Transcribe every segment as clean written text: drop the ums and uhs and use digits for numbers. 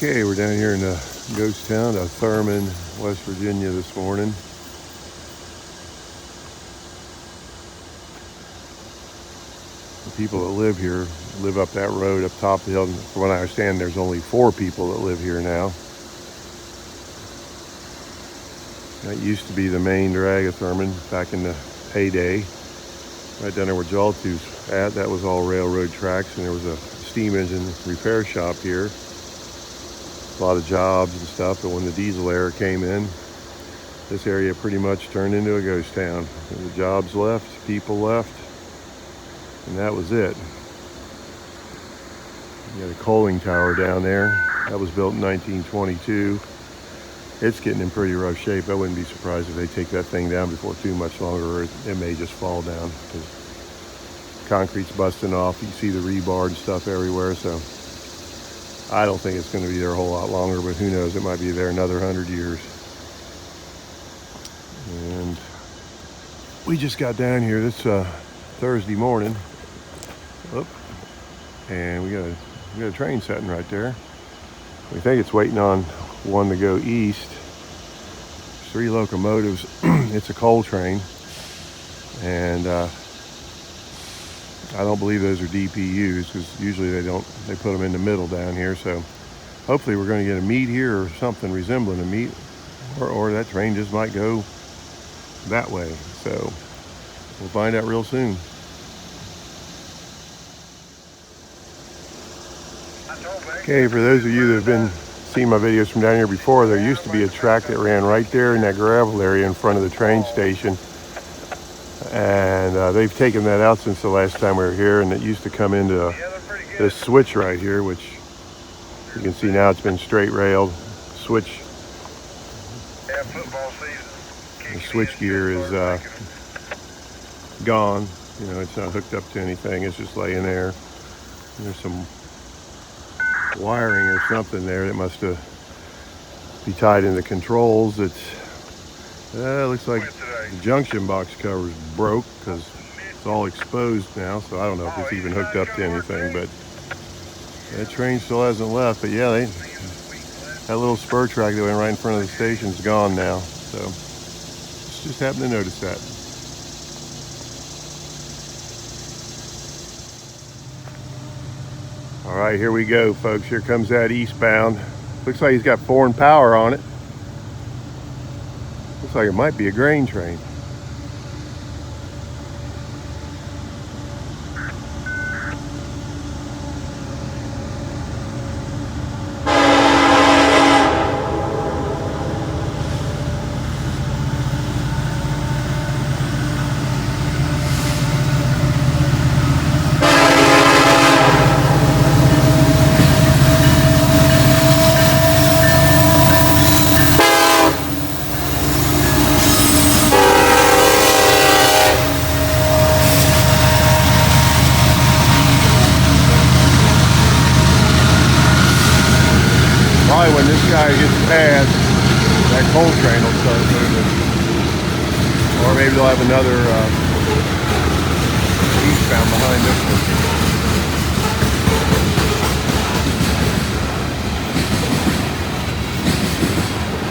Okay, we're down here in the ghost town of Thurmond, West Virginia this morning. The people that live here live up that road up top of the hill. And from what I understand, there's only 4 people that live here now. That used to be the main drag of Thurmond back in the heyday. Right down there where Jawtooth's at, that was all railroad tracks, and there was a steam engine repair shop here. A lot of jobs and stuff, but when the diesel era came in, this area pretty much turned into a ghost town. And the jobs left, people left, and that was it. You got a coaling tower down there. That was built in 1922. It's getting in pretty rough shape. I wouldn't be surprised if they take that thing down before too much longer, or it may just fall down because concrete's busting off. You see the rebar and stuff everywhere, so I don't think it's going to be there a whole lot longer, but who knows? It might be there another 100 years. And we just got down here this Thursday morning. Oop. And we got a train setting right there. We think it's waiting on one to go east. There's 3 locomotives. It's a coal train. And I don't believe those are DPUs, because usually they put them in the middle down here. So hopefully we're going to get a meet here or something resembling a meet, or that train just might go that way. So we'll find out real soon. Okay, for those of you that have been seeing my videos from down here before, there used to be a track that ran right there in that gravel area in front of the train station. And they've taken that out since the last time we were here, and it used to come into this switch right here, which you can see now it's been straight railed. Switch, the switch gear is gone. You know, it's not hooked up to anything, it's just laying there. There's some wiring or something there that must be tied in the controls. It looks like the junction box cover's broke because it's all exposed now, so I don't know if it's even hooked up to anything, but that train still hasn't left. But yeah, that little spur track that went right in front of the station's gone now, so just happened to notice that. All right, here we go, folks. Here comes that eastbound. Looks like he's got foreign power on it. Looks like it might be a grain train. Probably when this guy gets past, that coal train will start moving. Or maybe they'll have another eastbound behind this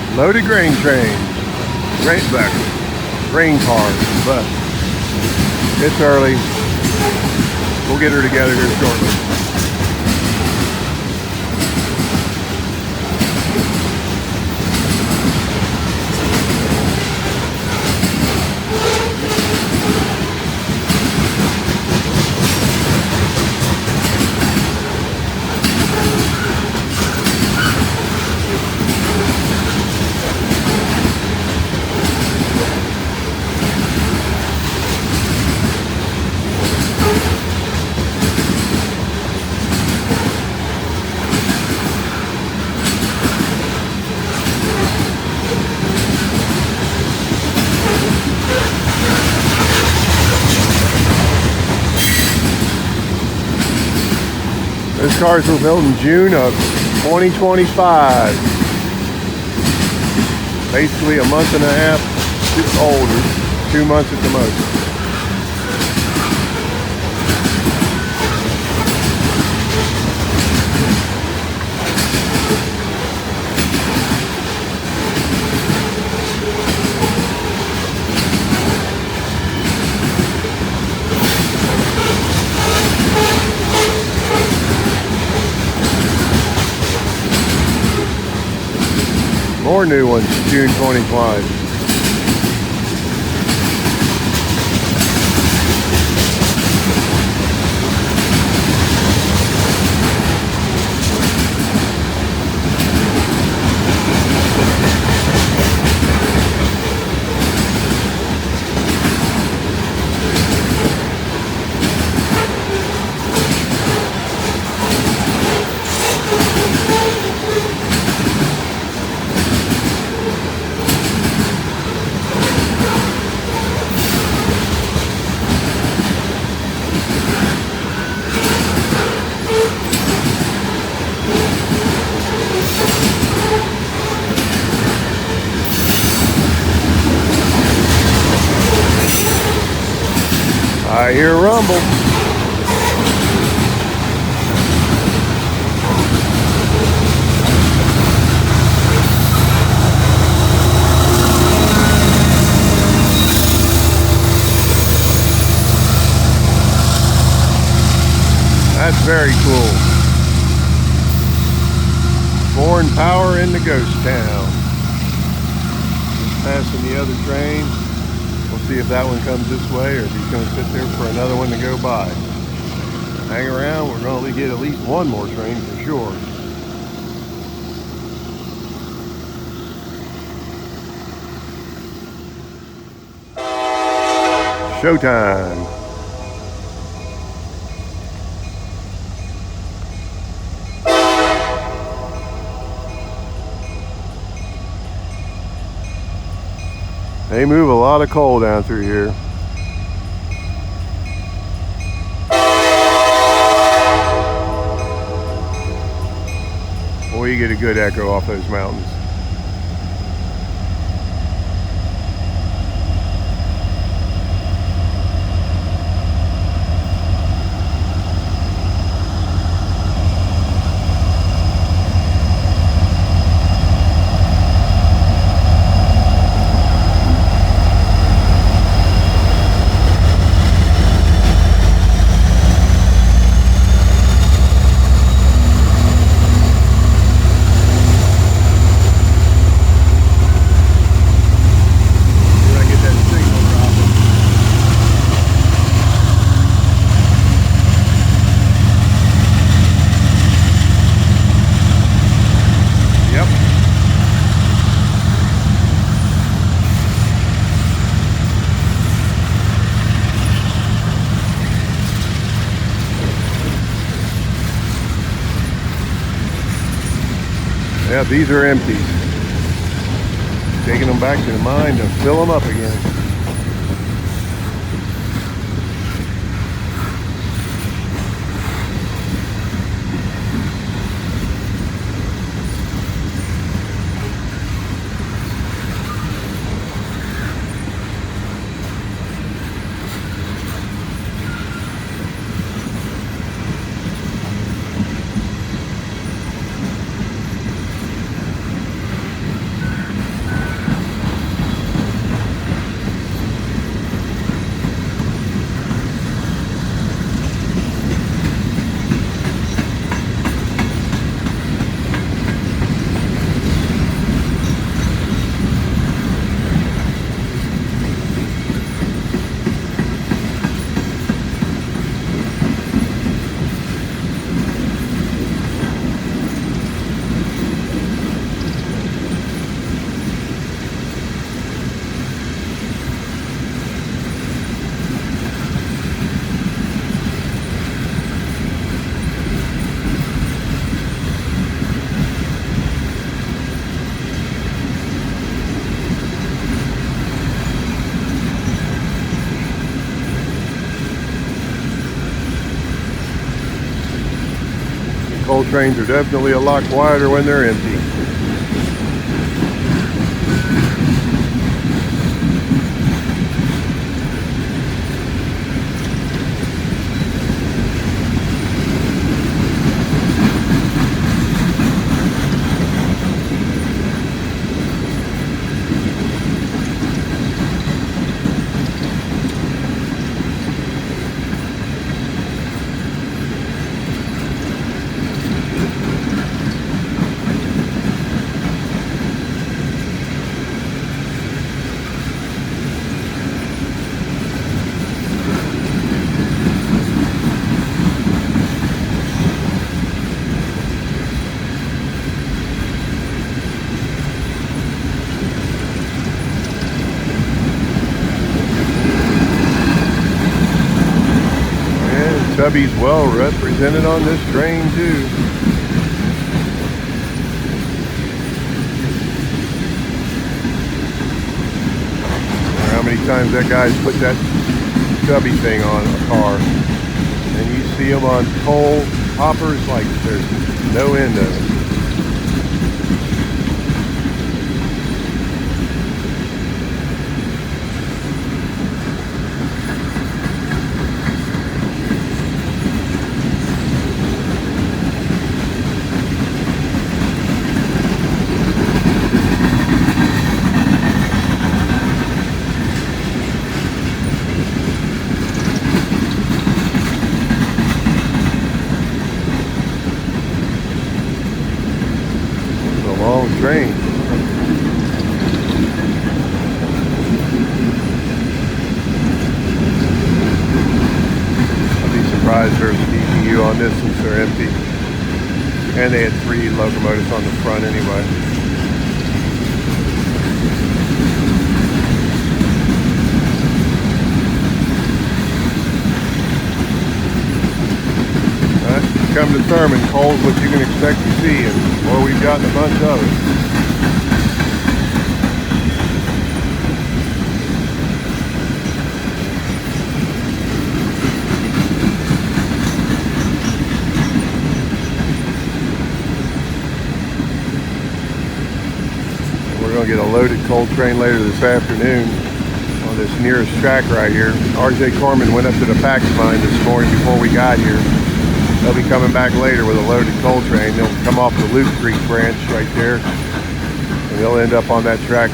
one. Loaded grain train. Grain cars. But it's early. We'll get her together here shortly. Those cars were built in June of 2025. Basically a month and a half older, 2 months at the most. More new ones, June 2020. I hear a rumble. That's very cool. Foreign power in the ghost town. Just passing the other train. We'll see if that one comes this way or if he's going to sit there for another one to go by. Hang around, we're going to get at least one more train for sure. Showtime. They move a lot of coal down through here. Boy, you get a good echo off those mountains. Yeah, these are empty. Taking them back to the mine to fill them up again. Coal trains are definitely a lot quieter when they're empty. Tubby's well represented on this train too. How many times that guy's put that Tubby thing on a car, and you see them on coal hoppers like there's no end of it. Train. I'd be surprised there's a DPU on this since they're empty. And they had 3 locomotives on the front anyway. Come to Thurmond, coal's what you can expect to see, and boy, we've gotten a bunch of it. And we're going to get a loaded coal train later this afternoon on this nearest track right here. RJ Corman went up to the Pax mine this morning before we got here. They'll be coming back later with a loaded coal train. They'll come off the Loup Creek Branch right there, and they'll end up on that track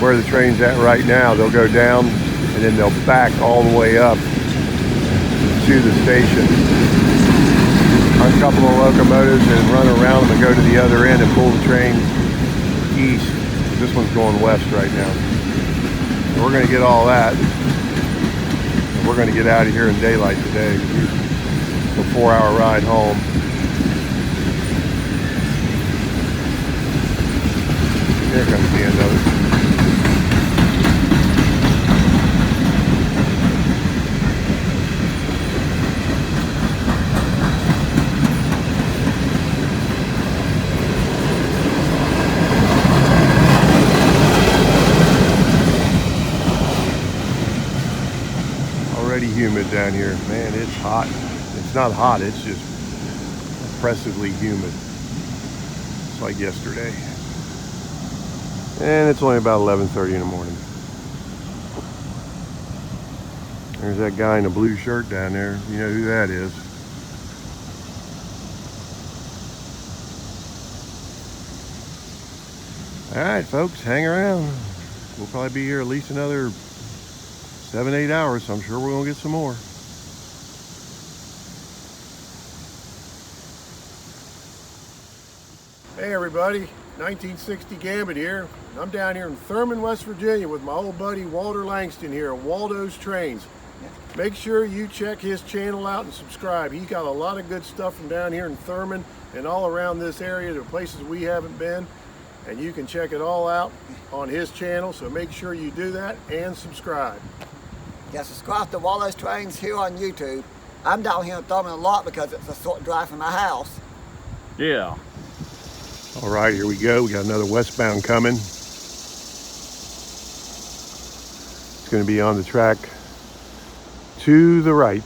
where the train's at right now. They'll go down, and then they'll back all the way up to the station, uncouple the locomotives, and run around them and go to the other end and pull the train east. This one's going west right now. So we're going to get all that. And we're going to get out of here in daylight today. A 4-hour ride home. Here comes the end of it. Already humid down here. Man, it's hot. It's not hot, it's just oppressively humid. It's like yesterday. And it's only about 11:30 in the morning. There's that guy in a blue shirt down there. You know who that is. Alright folks, hang around. We'll probably be here at least another 7-8 hours, so I'm sure we're going to get some more. Hey everybody, 1960 Gambit here. I'm down here in Thurmond, West Virginia with my old buddy Walter Langston here at Waldo's Trains. Make sure you check his channel out and subscribe. He's got a lot of good stuff from down here in Thurmond and all around this area. There are places we haven't been, and you can check it all out on his channel, so make sure you do that and subscribe. Yeah, subscribe to Waldo's Trains here on YouTube. I'm down here in Thurmond a lot because it's a short drive from my house. Yeah. All right, here we go. We got another westbound coming. It's going to be on the track to the right.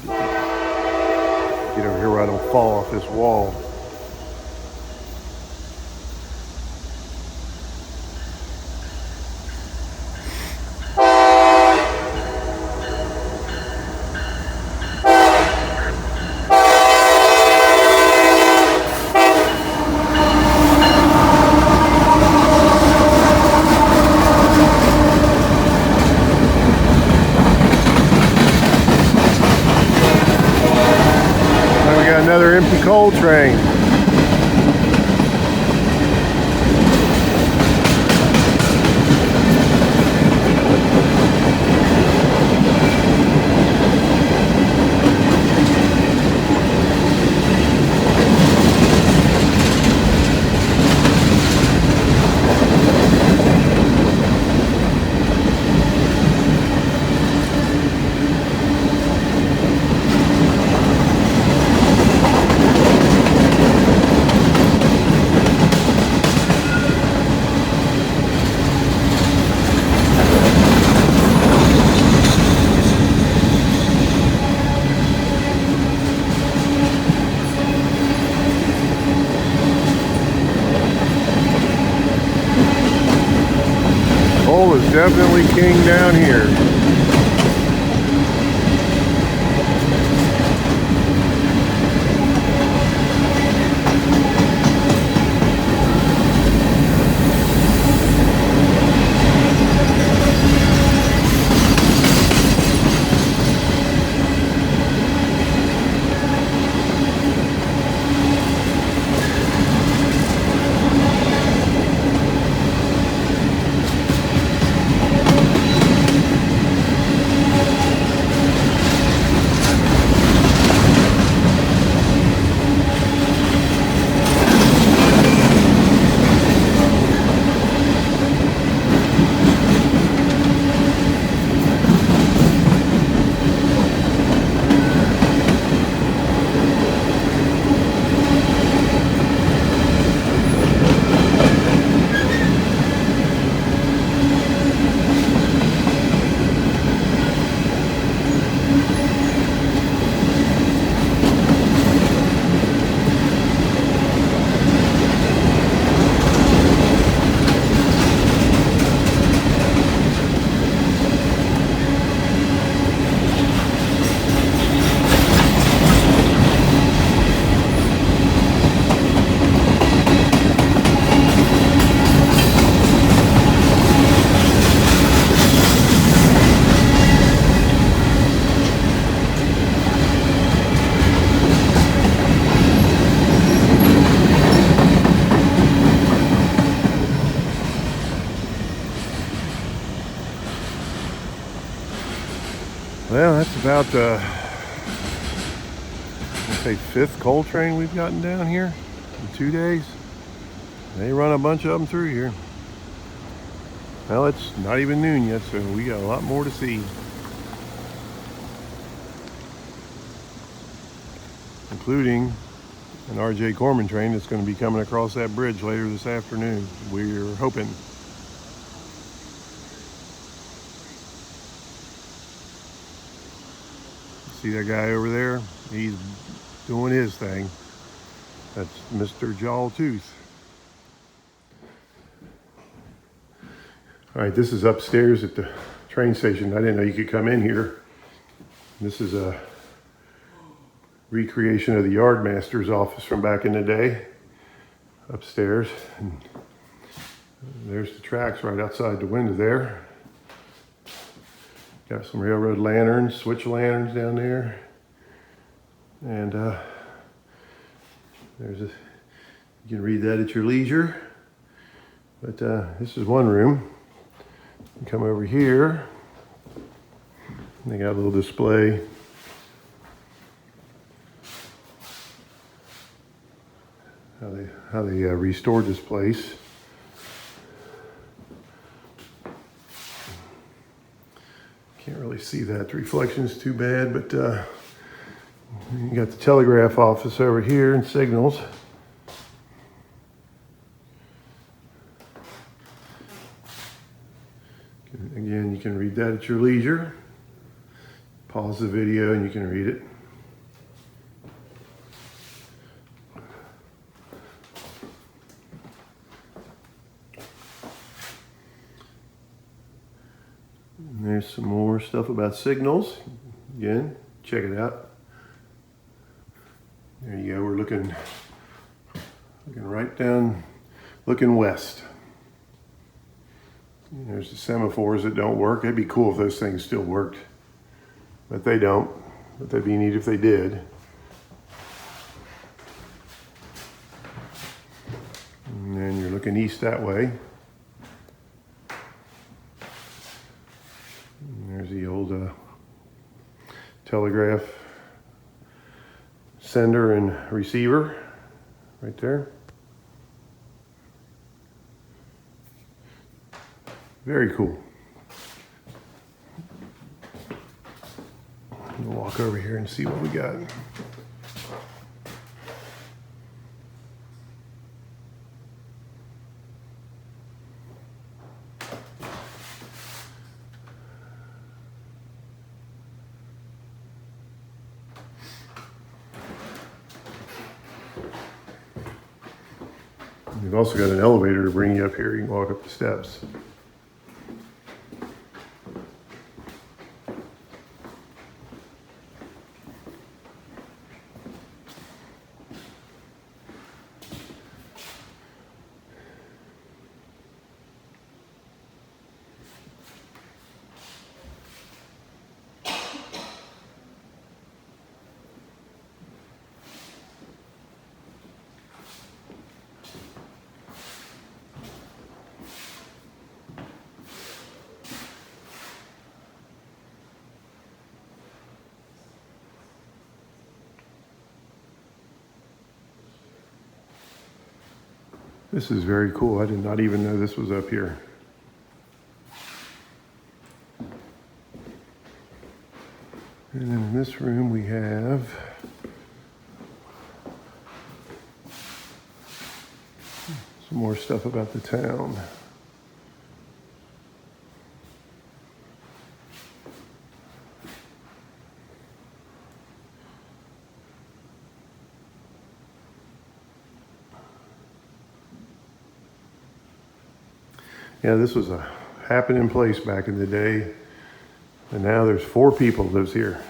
Get over here where I don't fall off this wall. Another empty coal train. Coal is definitely king down here. Well, that's about the, I'd say, 5th coal train we've gotten down here in 2 days. They run a bunch of them through here. Well, it's not even noon yet, so we got a lot more to see. Including an RJ Corman train that's going to be coming across that bridge later this afternoon. We're hoping. See that guy over there? He's doing his thing. That's Mr. Jawtooth. All right, this is upstairs at the train station. I didn't know you could come in here. This is a recreation of the yardmaster's office from back in the day. Upstairs. And there's the tracks right outside the window there. Got some railroad lanterns, switch lanterns down there. And there's a, you can read that at your leisure. But this is one room. You come over here. They got a little display. How they restored this place. Can't really see that. The reflection's too bad, but you got the telegraph office over here and signals. Again, you can read that at your leisure. Pause the video and you can read it. And there's some more stuff about signals. Again, check it out. There you go. We're looking right down, looking west. And there's the semaphores that don't work. It'd be cool if those things still worked, but they don't. But that'd be neat if they did. And then you're looking east that way. There's the old telegraph sender and receiver right there. Very cool. We'll walk over here and see what we got. We've also got an elevator to bring you up here. You can walk up the steps. This is very cool. I did not even know this was up here. And then in this room we have some more stuff about the town. Yeah, this was a happening place back in the day, and now there's 4 people lives here.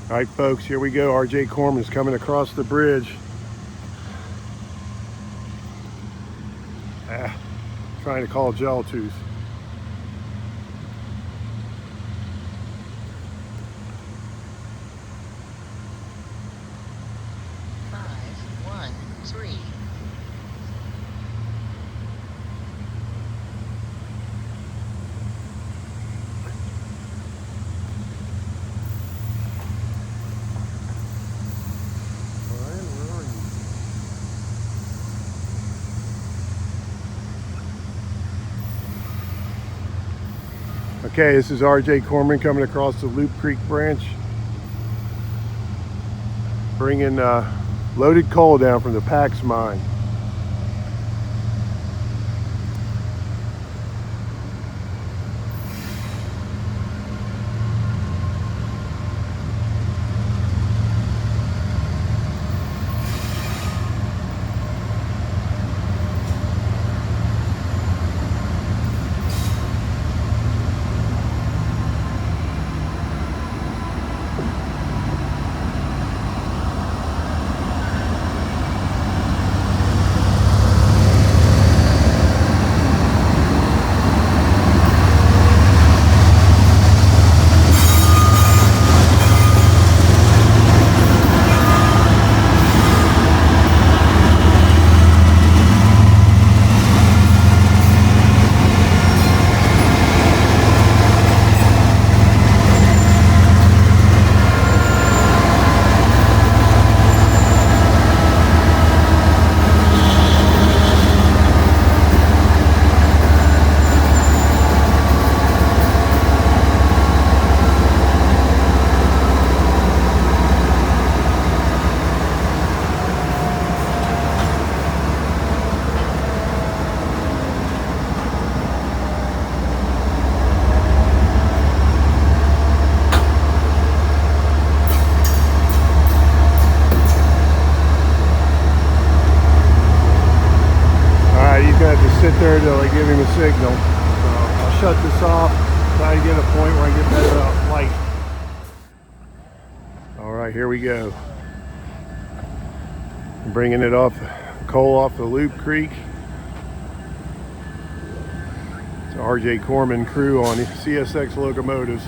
All right, folks, here we go. RJ Corman is coming across the bridge. Trying to call Jawtooth. Okay, this is RJ Corman coming across the Loup Creek Branch, bringing loaded coal down from the Pax mine. Sit there until I give him a signal. I'll shut this off, try to get a point where I get better light. All right, here we go. I'm bringing it off, coal off the Loup Creek. It's RJ Corman crew on CSX locomotives.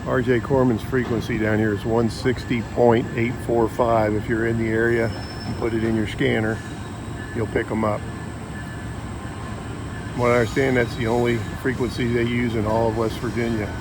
RJ Corman's frequency down here is 160.845. If you're in the area, you put it in your scanner, you'll pick them up. From what I understand, that's the only frequency they use in all of West Virginia.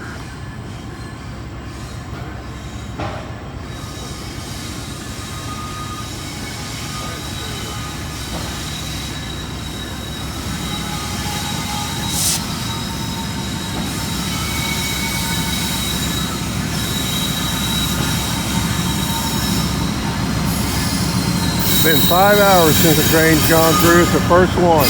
It's been 5 hours since the train's gone through. It's the first one.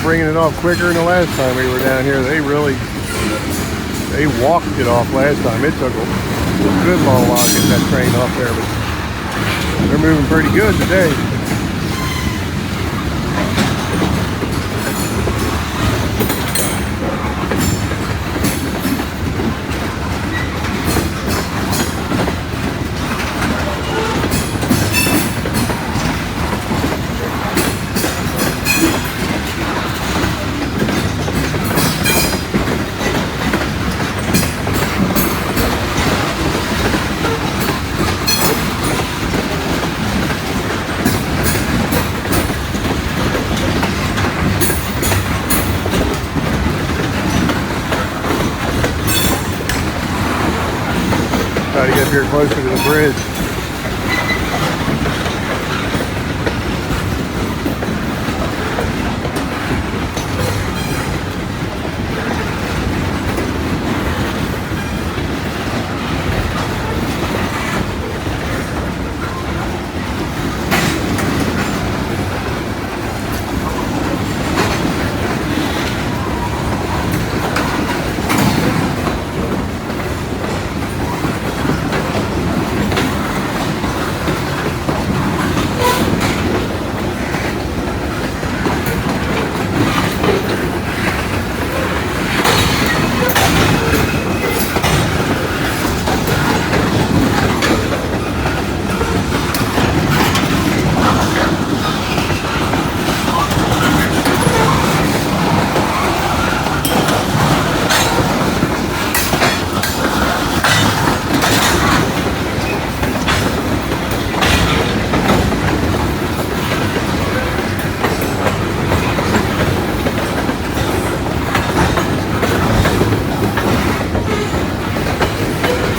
bringing it off quicker than the last time we were down here. They walked it off last time. It took a good long while to get that train off there, but they're moving pretty good today. Try to get up here closer to the bridge.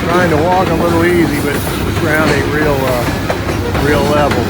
Trying to walk a little easy, but the ground ain't real level.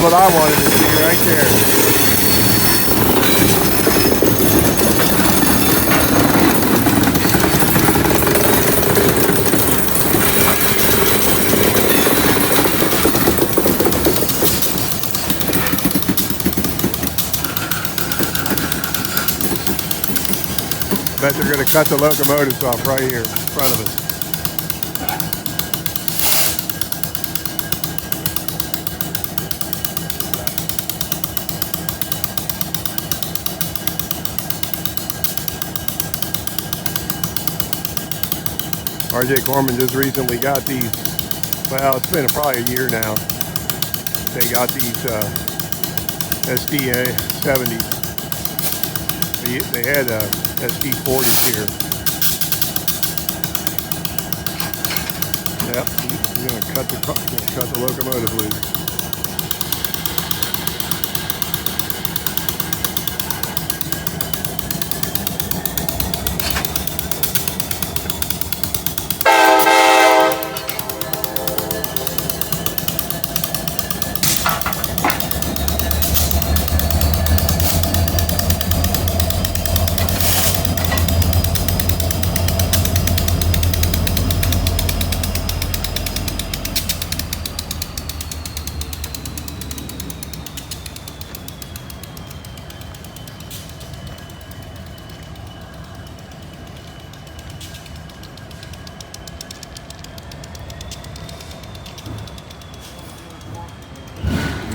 what I wanted to see right there. Bet they're going to cut the locomotives off right here in front of us. RJ Corman just recently got these, well, it's been probably a year now. They got these SD 70s. They had SD 40s here. Yep, he's gonna cut the locomotive loose.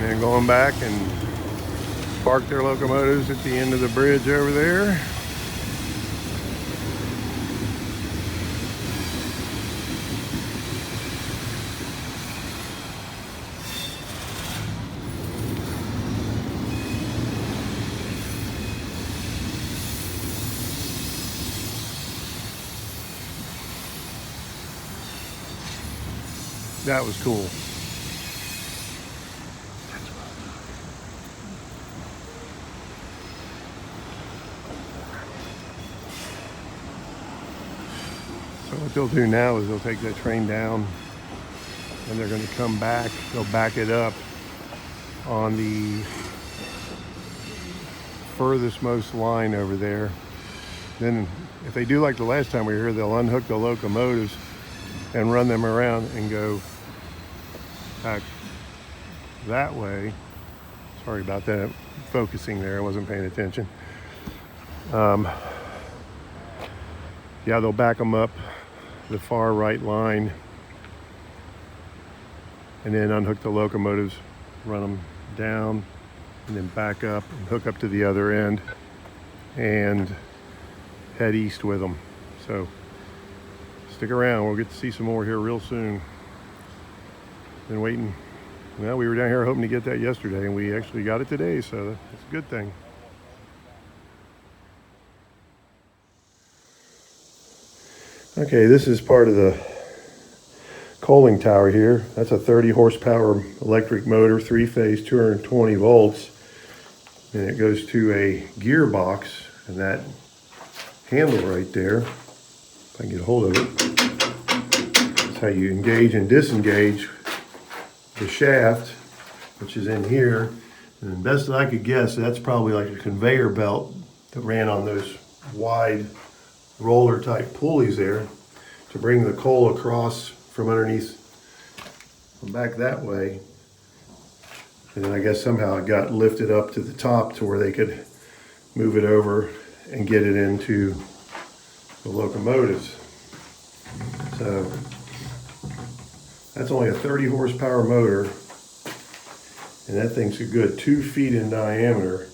And going back and park their locomotives at the end of the bridge over there. That was cool. So what they'll do now is they'll take that train down and they're going to come back. They'll back it up on the furthest most line over there. Then if they do like the last time we were here, they'll unhook the locomotives and run them around and go back that way. Sorry about that. Focusing there, I wasn't paying attention. Yeah, they'll back them up the far right line and then unhook the locomotives, run them down and then back up and hook up to the other end and head east with them. So stick around, we'll get to see some more here real soon. Been waiting. Well, we were down here hoping to get that yesterday and we actually got it today, so that's a good thing. Okay, this is part of the coaling tower here. That's a 30 horsepower electric motor, 3-phase, 220 volts. And it goes to a gearbox, and that handle right there, if I can get a hold of it, that's how you engage and disengage the shaft, which is in here. And best that I could guess, that's probably like a conveyor belt that ran on those wide roller type pulleys there to bring the coal across from underneath, from back that way. And then I guess somehow it got lifted up to the top to where they could move it over and get it into the locomotives. So that's only a 30 horsepower motor, and that thing's a good 2 feet in diameter.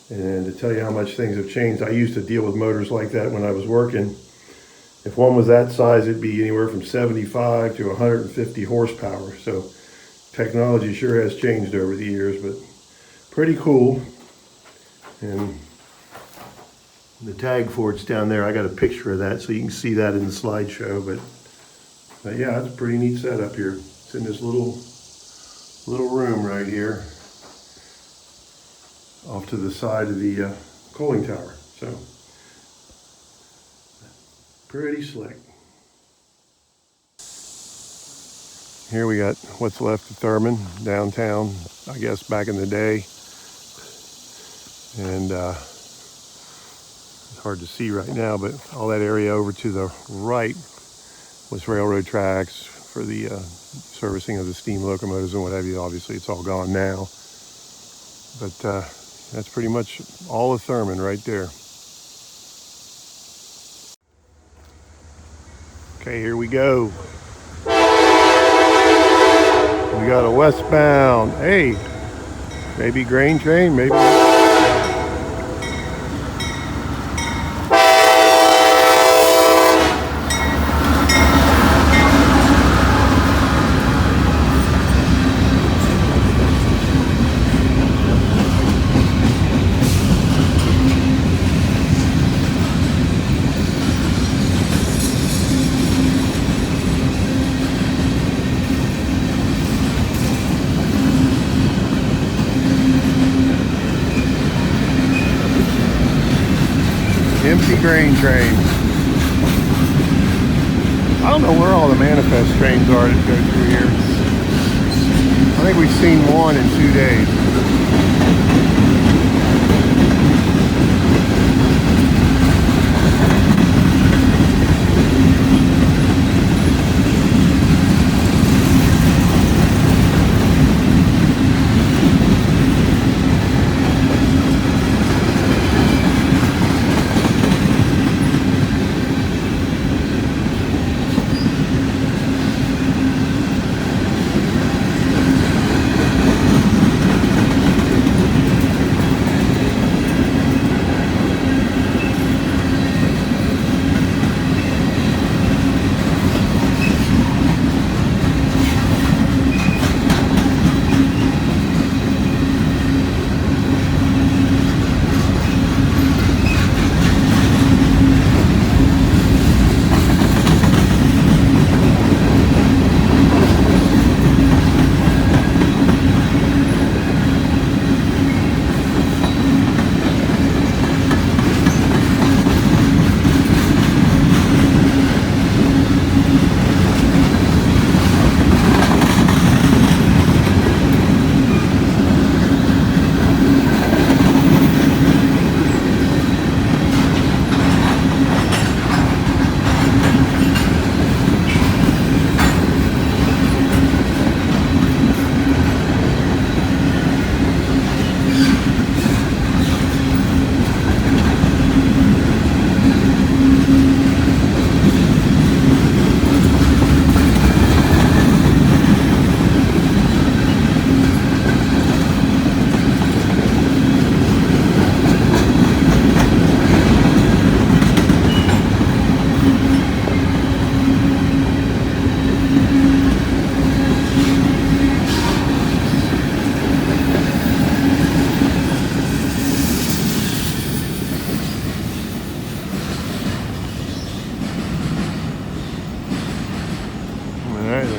And to tell you how much things have changed, I used to deal with motors like that when I was working. If one was that size, it'd be anywhere from 75 to 150 horsepower. So technology sure has changed over the years, but pretty cool. And the tag for it's down there. I got a picture of that so you can see that in the slideshow. But yeah, it's a pretty neat setup here. It's in this little room right here, off to the side of the coaling tower. So pretty slick. Here we got what's left of Thurmond, downtown, I guess back in the day. And it's hard to see right now, but all that area over to the right was railroad tracks for the servicing of the steam locomotives and what have you. Obviously, it's all gone now. But that's pretty much all of Thurmond right there. Okay, here we go. We got a westbound. Hey, maybe grain train, maybe. Empty grain train. I don't know where all the manifest trains are that go through here. I think we've seen one in 2 days.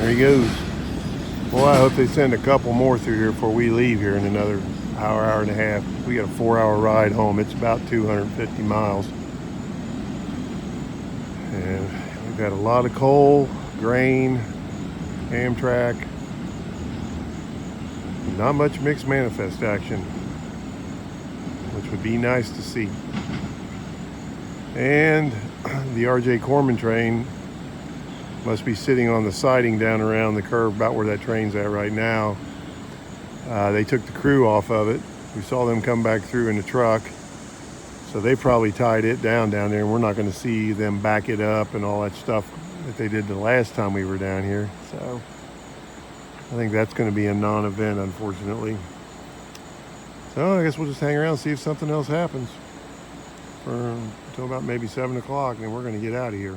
There he goes. Boy, I hope they send a couple more through here before we leave here in another hour, hour and a half. We got a 4-hour ride home. It's about 250 miles. And we've got a lot of coal, grain, Amtrak. Not much mixed manifest action, which would be nice to see. And the RJ Corman train must be sitting on the siding down around the curve about where that train's at right now. They took the crew off of it. We saw them come back through in the truck. So they probably tied it down there, and we're not going to see them back it up and all that stuff that they did the last time we were down here. So I think that's going to be a non-event, unfortunately. So I guess we'll just hang around and see if something else happens until about maybe 7 o'clock, and then we're going to get out of here.